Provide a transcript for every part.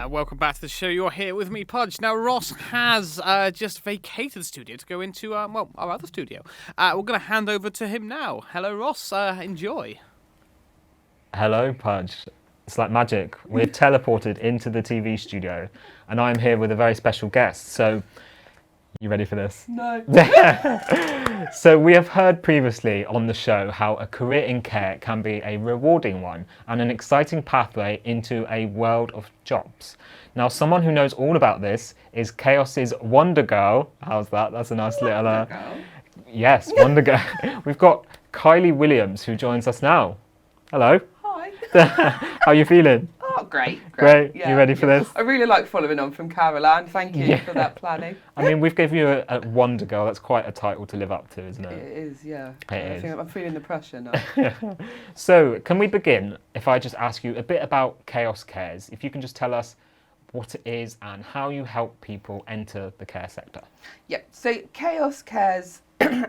Welcome back to the show. You're here with me, Pudge. Now, Ross has just vacated the studio to go into, our other studio. We're going to hand over to him now. Hello, Ross. Enjoy. Hello, Pudge. It's like magic. We're teleported into the TV studio, and I'm here with a very special guest. So, you ready for this? No. So we have heard previously on the show how a career in care can be a rewarding one and an exciting pathway into a world of jobs. Now, someone who knows all about this is CHAOS's Wonder Girl. How's that? That's a nice little... Wonder Girl? Yes, Wonder Girl. We've got Kylie Williams who joins us now. Hello. Hi. How are you feeling? Oh, great. Great. Yeah, You ready for this? I really like following on from Caroline. Thank you for that planning. I mean, we've given you a Wonder Girl. That's quite a title to live up to, isn't it? It is, yeah. It is. I'm feeling the pressure now. So, can we begin if I just ask you a bit about CHAOS Cares? If you can just tell us what it is and how you help people enter the care sector. Yeah, so CHAOS Cares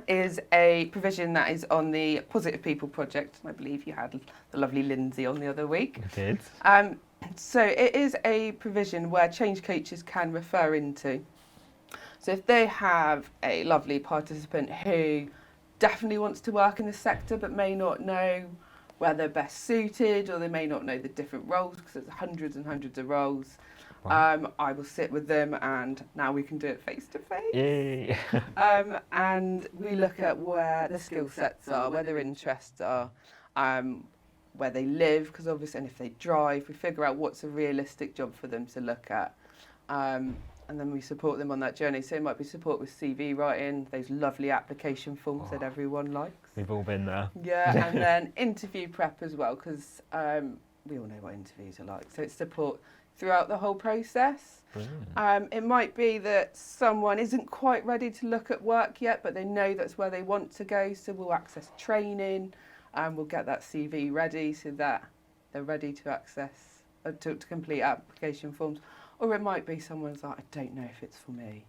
is a provision that is on the Positive People project. I believe you had the lovely Lindsay on the other week. I did. So it is a provision where change coaches can refer into. So if they have a lovely participant who definitely wants to work in the sector but may not know where they're best suited, or they may not know the different roles because there's hundreds and hundreds of roles, Wow. I will sit with them, and now we can do it face to face. Yay. And we look at where the skill sets are, where their interests are, where they live, because obviously, and if they drive, we figure out what's a realistic job for them to look at. And then we support them on that journey. So it might be support with CV writing, those lovely application forms that everyone likes. We've all been there. Yeah, and then interview prep as well, because we all know what interviews are like. So it's support throughout the whole process. It might be that someone isn't quite ready to look at work yet, but they know that's where they want to go, so we'll access training, and we'll get that CV ready so that they're ready to access, to complete application forms. Or it might be someone's like, I don't know if it's for me.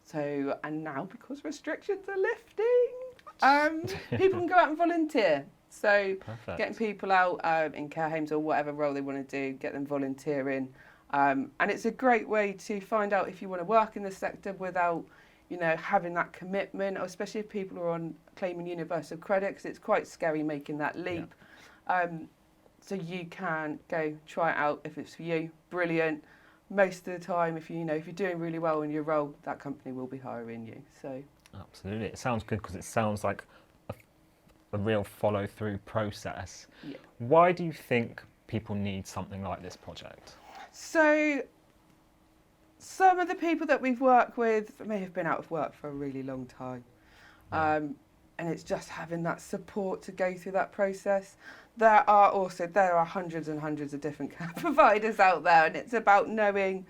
So, and now because restrictions are lifting, people can go out and volunteer. So Perfect. Getting people out in care homes or whatever role they want to do, get them volunteering. And it's a great way to find out if you want to work in the sector without, having that commitment, or especially if people are on claiming universal credit, because it's quite scary making that leap. Yeah. So you can go try it out if it's for you. Brilliant. Most of the time, if you're doing really well in your role, that company will be hiring you. So Absolutely. It sounds good because it sounds like a real follow-through process. Yeah. Why do you think people need something like this project? So some of the people that we've worked with may have been out of work for a really long time. And it's just having that support to go through that process. There are hundreds and hundreds of different care providers out there, and it's about knowing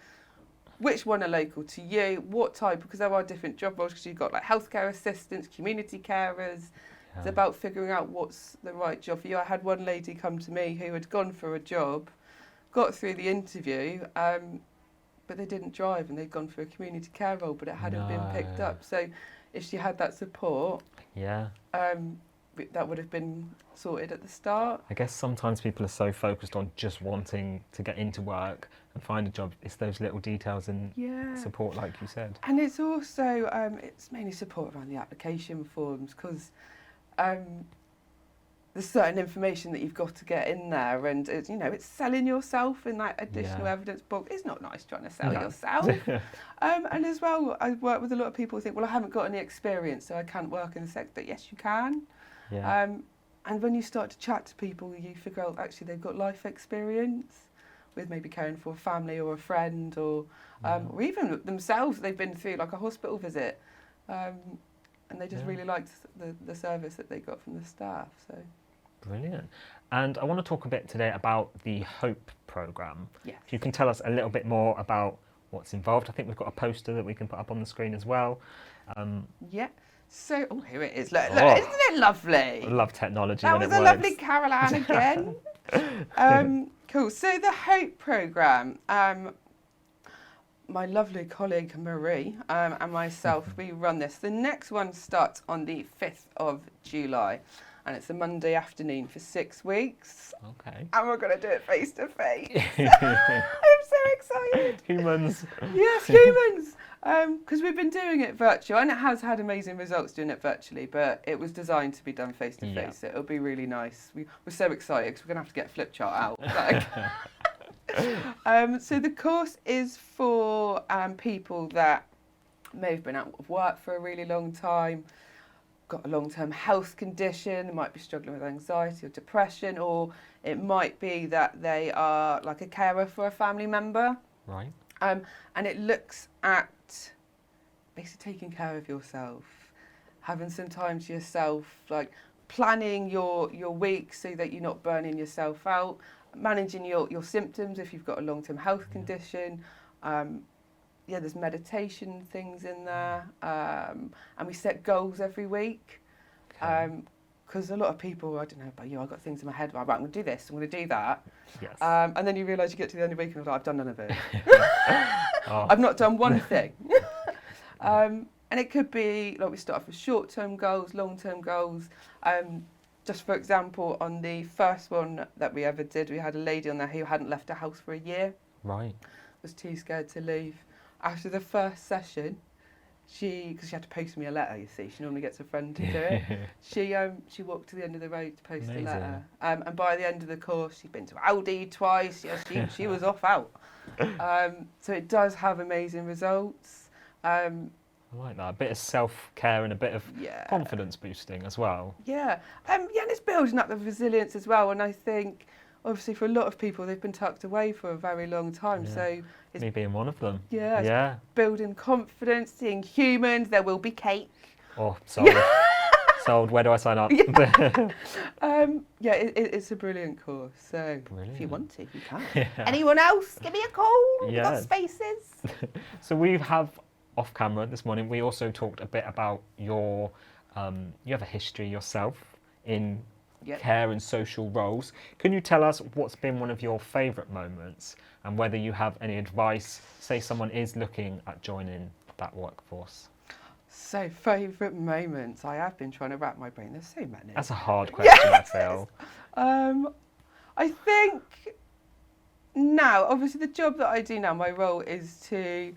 which one are local to you, what type, because there are different job roles, because you've got like healthcare assistants, community carers. It's about figuring out what's the right job for you. I had one lady come to me who had gone for a job, got through the interview, but they didn't drive, and they'd gone for a community care role, but it hadn't been picked up. So if she had that support, that would have been sorted at the start. I guess sometimes people are so focused on just wanting to get into work and find a job. It's those little details and support, like you said. And it's also, it's mainly support around the application forms, because there's certain information that you've got to get in there, and it's selling yourself in that additional evidence book. It's not nice trying to sell yourself. And as well, I work with a lot of people who think, well, I haven't got any experience, so I can't work in the sector. Yes, you can. Yeah. And when you start to chat to people, you figure out actually they've got life experience with maybe caring for a family or a friend, or even themselves. They've been through like a hospital visit, and they just really liked the service that they got from the staff. So brilliant. And I want to talk a bit today about the HOPE programme. Yes. If you can tell us a little bit more about what's involved. I think we've got a poster that we can put up on the screen as well. So, here it is. Look, isn't it lovely? I love technology. That when was it a works. lovely Caroline again. Cool. So the HOPE programme, my lovely colleague Marie and myself, we run this. The next one starts on the 5th of July. and it's a Monday afternoon for 6 weeks. Okay. And we're going to do it face to face. I'm so excited. Humans. Yes, humans. Because we've been doing it virtual, and it has had amazing results doing it virtually, but it was designed to be done face to face. So it'll be really nice. We're so excited because we're going to have to get a flip chart out. So the course is for people that may have been out of work for a really long time, got a long-term health condition, might be struggling with anxiety or depression, or it might be that they are like a carer for a family member. Right. And it looks at basically taking care of yourself, having some time to yourself, like planning your week so that you're not burning yourself out, managing your symptoms if you've got a long-term health condition. There's meditation things in there, and we set goals every week. Because a lot of people, I don't know about you, I've got things in my head, right, I'm going to do this, I'm going to do that. Yes. And then you realise you get to the end of the week and you're like, I've done none of it. I've not done one thing. And it could be, like we start off with short-term goals, long-term goals. Just for example, on the first one that we ever did, we had a lady on there who hadn't left her house for a year. Right. Was too scared to leave. After the first session, because she had to post me a letter, you see, she normally gets a friend to do it. She walked to the end of the road to post Amazing. a letter. And by the end of the course, she'd been to Aldi twice. Yeah, she was off out. So it does have amazing results. I like that. A bit of self-care and a bit of confidence boosting as well. Yeah. And it's building up the resilience as well. And I think, obviously, for a lot of people, they've been tucked away for a very long time. Yeah. So it's Me being one of them. Yeah. Building confidence, seeing humans. There will be cake. Oh, sold. Sold. Where do I sign up? It's a brilliant course. So if you want to, you can. Yeah. Anyone else? Give me a call. We've Yeah. got spaces. So we have off camera this morning. We also talked a bit about your. You have a history yourself in care and social roles. Can you tell us what's been one of your favourite moments and whether you have any advice, say someone is looking at joining that workforce? So, favourite moments. I have been trying to wrap my brain. There's so many. That's a hard question, I feel. I think now, obviously the job that I do now, my role is to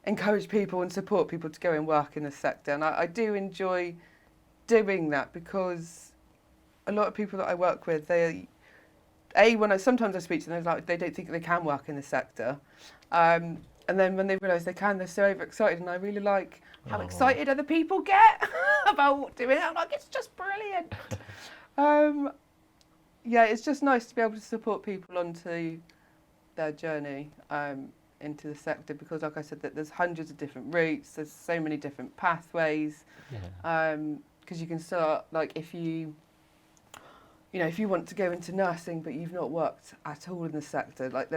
encourage people and support people to go and work in the sector. And I do enjoy doing that because a lot of people that I work with, sometimes I speak to them, like, they don't think they can work in the sector. And then when they realise they can, they're so overexcited. And I really like how excited other people get about doing it. I'm like, it's just brilliant. It's just nice to be able to support people onto their journey into the sector because, like I said, that there's hundreds of different routes. There's so many different pathways. Because you can start, like, if you want to go into nursing but you've not worked at all in the sector, like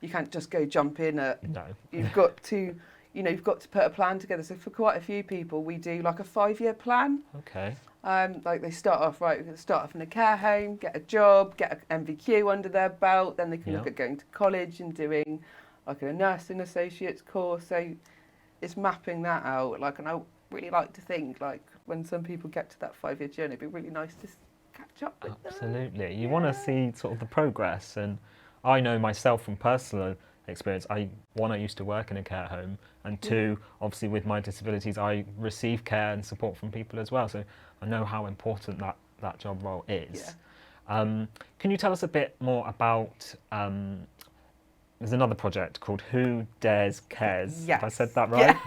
you can't just go jump in at. No. You've got to put a plan together. So for quite a few people, we do like a 5-year plan. Okay. Like they start off in a care home, get a job, get an MVQ under their belt, then they can look at going to college and doing like a nursing associate's course. So it's mapping that out. Like, and I really like to think, like, when some people get to that 5-year journey, it'd be really nice to catch up with them. Absolutely. You want to see sort of the progress. And I know myself from personal experience, I used to work in a care home, and 2, obviously with my disabilities, I receive care and support from people as well. So I know how important that job role is. Can you tell us a bit more about, there's another project called Who Dares Cares, if I said that right? Yeah.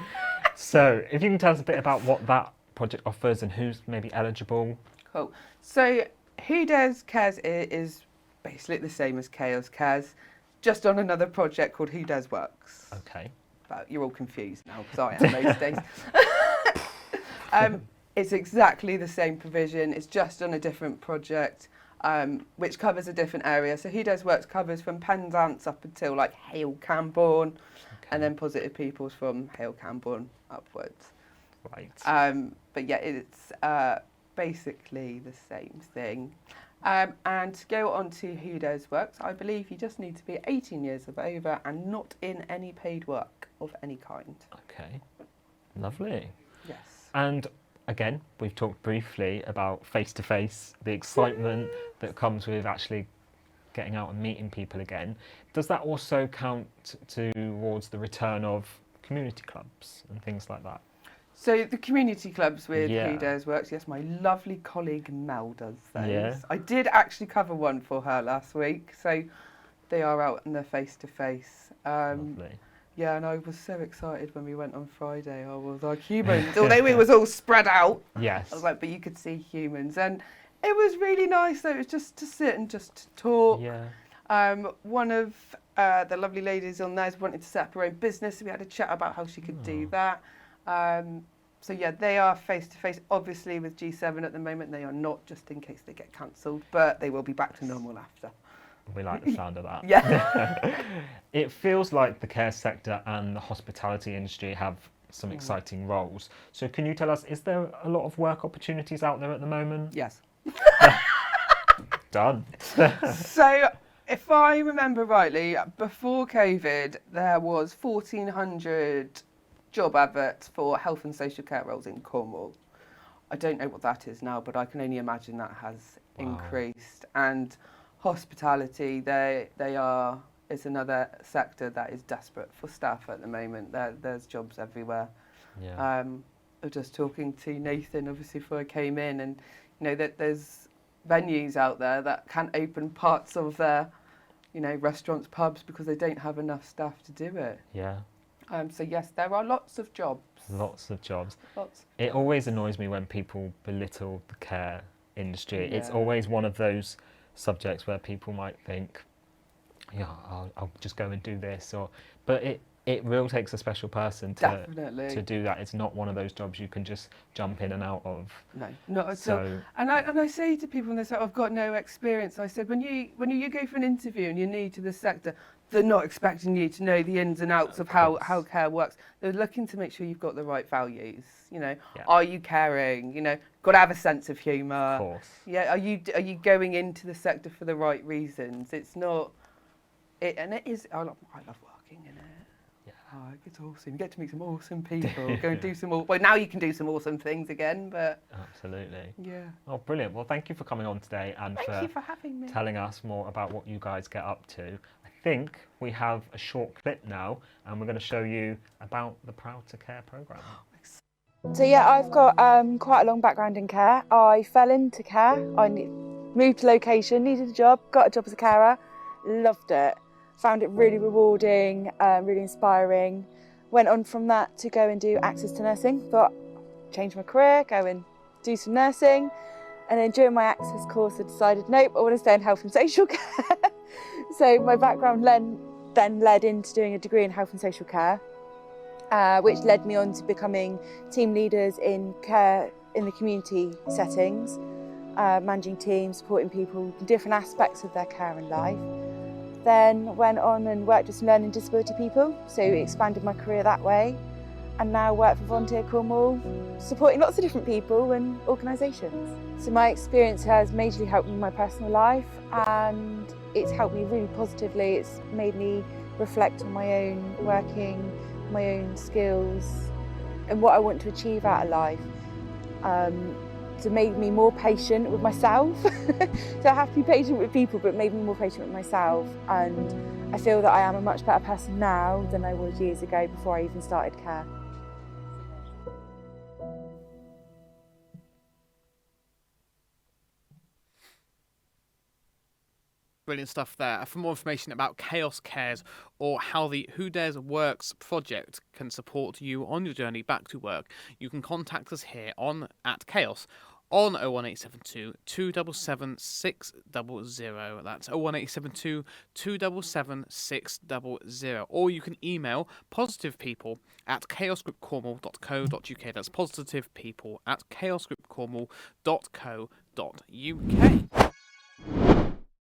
So if you can tell us a bit about what that project offers and who's maybe eligible. Cool. So Who Dares Cares is basically the same as CHAOS Cares, just on another project called Who Dares Works. Okay. But you're all confused now because I am most days. It's exactly the same provision. It's just on a different project, which covers a different area. So Who Dares Works covers from Penzance up until like Hale Camborne, and then positive peoples from Hale Camborne upwards. Right. But yeah, it's basically the same thing. And to go on to Who Dares Works, I believe you just need to be 18 years of over and not in any paid work of any kind. Okay. Lovely. Yes. And again, we've talked briefly about face-to-face, the excitement that comes with actually getting out and meeting people again. Does that also count towards the return of community clubs and things like that? So the community clubs with Yeah. Who Dares works, yes, my lovely colleague Mel does those. Yeah. I did actually cover one for her last week, so they are out in the face-to-face. Lovely. Yeah, and I was so excited when we went on Friday. I was like, humans, although it was all spread out. Yes. I was like, but you could see humans. And it was really nice, though. It was just to sit and just to talk. Yeah. One of the lovely ladies on there wanted to set up her own business, so we had a chat about how she could do that. So, yeah, they are face-to-face. Obviously, with G7 at the moment, they are not, just in case they get cancelled, but they will be back to normal after. We like the sound of that. Yeah. It feels like the care sector and the hospitality industry have some exciting roles. So can you tell us, is there a lot of work opportunities out there at the moment? Yes. Done. So, if I remember rightly, before COVID, there was 1,400 job adverts for health and social care roles in Cornwall. I don't know what that is now, but I can only imagine that has increased. And hospitality, it's another sector that is desperate for staff at the moment. There's jobs everywhere. Yeah. I was just talking to Nathan, obviously, before I came in, and that there's venues out there that can't open parts of their, restaurants, pubs, because they don't have enough staff to do it. Yeah. So yes, there are lots of jobs. Lots of jobs. Lots. It always annoys me when people belittle the care industry. Yeah. It's always one of those subjects where people might think, yeah, I'll just go and do this, but it really takes a special person to do that. It's not one of those jobs you can just jump in and out of. No, not at all. And I say to people, and they say, I've got no experience. I said, when you go for an interview and you're new to the sector, they're not expecting you to know the ins and outs of how care works. They're looking to make sure you've got the right values. Are you caring? Got to have a sense of humour. Of course. Yeah. Are you going into the sector for the right reasons? It's not. And it is. I love working in it. Yeah. Oh, it's awesome. You get to meet some awesome people. Go and do some more. Well, now you can do some awesome things again. But absolutely. Yeah. Oh, brilliant. Well, thank you for coming on today and thank you for having me. Telling us more about what you guys get up to. I think we have a short clip now, and we're going to show you about the Proud to Care programme. So yeah, I've got quite a long background in care. I fell into care. I moved to location, needed a job, got a job as a carer, loved it. Found it really rewarding, really inspiring. Went on from that to go and do access to nursing. Thought, change my career, go and do some nursing. And then during my access course, I decided, nope, I want to stay in health and social care. So my background then led into doing a degree in health and social care, which led me on to becoming team leaders in care in the community settings, managing teams, supporting people in different aspects of their care and life. Then went on and worked with some learning disability people, so expanded my career that way, and now work for Volunteer Cornwall, supporting lots of different people and organisations. So my experience has majorly helped me in my personal life, and it's helped me really positively. It's made me reflect on my own working, my own skills, and what I want to achieve out of life. To make me more patient with myself. So I have to be patient with people, but made me more patient with myself. And I feel that I am a much better person now than I was years ago before I even started care. Brilliant stuff there. For more information about CHAOS Cares or how the Who Dares Works project can support you on your journey back to work, you can contact us here at CHAOS on 01872 277 600. That's 01872 277 600. Or you can email positivepeople@chaosgroupcornwall.co.uk. That's positivepeople@chaosgroupcornwall.co.uk.